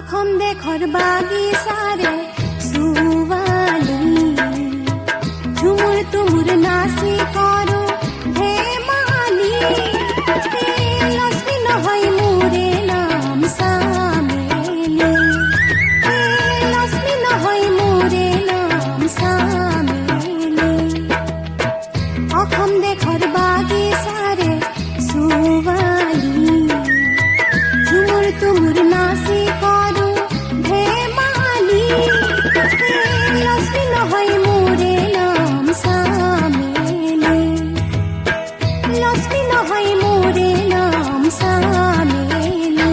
অসম দেশৰ বাগিচাৰে সুৱালি ঝুমুৰ তুমুৰ নাচি কৰো ধেমালি লক্ষ্মী নহয় মোৰে নাম চামেলি লক্ষ্মী নহয় মোৰে নাম চামেলি অসম দেশৰ বাগিচাৰে সুৱালি ঝুমুৰ তুমুৰ নাচি কৰো ধেমালি লক্ষ্মী নহয় মোৰে নাম চামেলি লক্ষ্মী নহয় মোৰে নাম চামেলি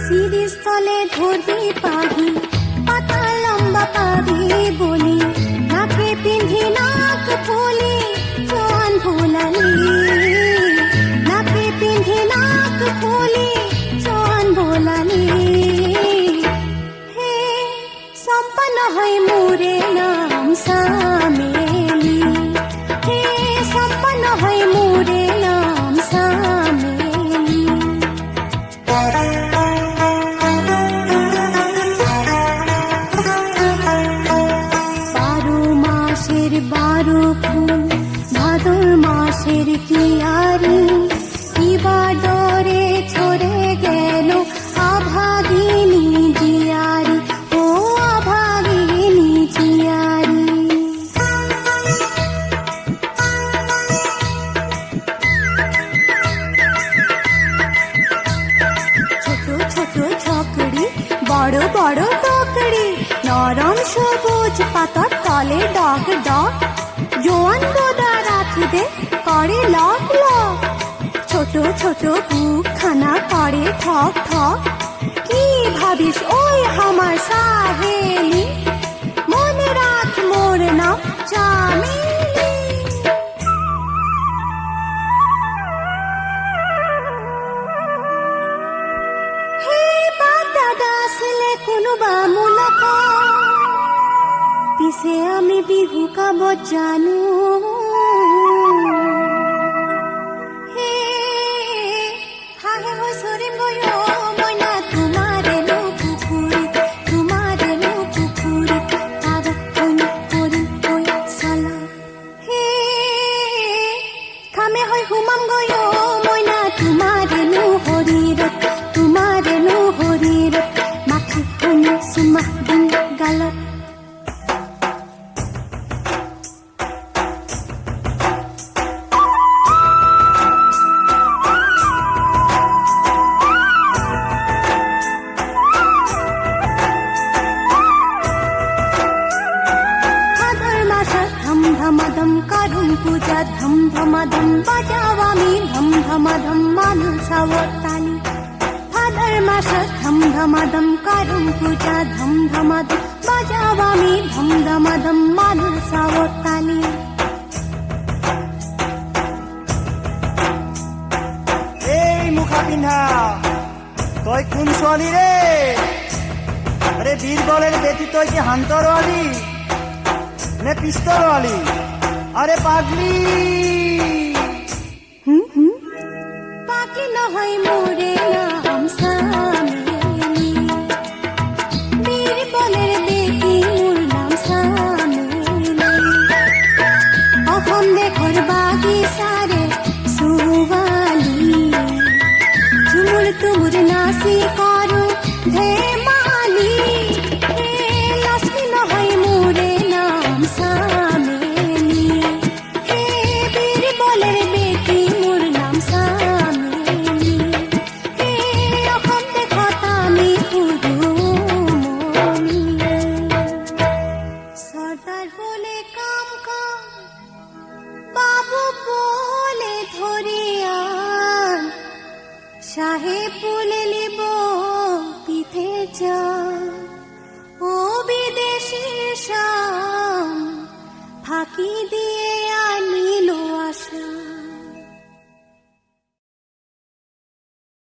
সিরিজতলে ধরবি পাহি পাতা লম্বা পাবি বলি নাকে পিন্ধি নাক ফুলি জোয়ান ভোলালি নাকে পিন্ধি নাক ফুলি জোয়ান ভোলালি হে চম্পা নহয় মোৰে নাম চামেলি হে চম্পা নহয় মোৰে নাম চামেলি বারো ফুল ভাদর মাসের কিয়ারি কিবা ডরে ছড়ে গেল আভাগিনী জিয়ারি ও আভাগিনী জিয়ারি ছোট ছোট ছকড়ি বড় বড় টকরি নরম সবুজ পাতার তলে ডগ ডগ জোয়ান গোদা রাখিদে করে লক লক ছোট ছোট বুক খানা করে ঠক ঠক কি ভাবিস ওই আমার সাহেলি মনে রাখ মোর নাম চামেলি হে বাগদা আসলে কোনোবা মুলাকাত পিছে আমি বিহু গাব জানো হে হাহে হৈ চৰিম গৈ মইনা তোমাৰেনো পুখুৰীত পাগল কৰিম গৈ চালা হে খামে হৈ সোমাম গৈ মইনা তোমাৰেনো শৰীৰত মাখি শুনি চুমা দিম গালত ধমাধম কারুম পূজা ধম ধমাধম বাজাওয়ামি ধম ধমাধম মানুষ সাবতালি ভাদর মাস ধম ধমাধম কারুম পূজা ধম ধমাধম বাজাওয়ামি ধম ধমাধম মানুষ সাবতালি এই মুখা পিন্ধা তই কোন ছোৱালী রে আরে বীরবলের বেটি তই কি হান্তরওয়ালি নে পিস্তলওয়ালি আরে পাগলি পাগলি নহয় মোৰে নাম চামেলি বীরবলের বেটি মোর নাম চামেলি অসম দেশৰ বাগিচাৰে সুৱালি ঝুমুৰ তুমুৰ নাচি কৰো ধেমালি লক্ষ্মী নহয় মোৰে নাম চামেলি হে বীরবলের বেটি মোর নাম চামেলি হে অসম দেশত আমি সুধো মলিয়ে চৰ্দাৰ বোলে কাম কাম বাবু বোলে ধৰিয়ান সাহেব বলে লিব পিঠে যান ও বিদেশি শাম ফাঁকি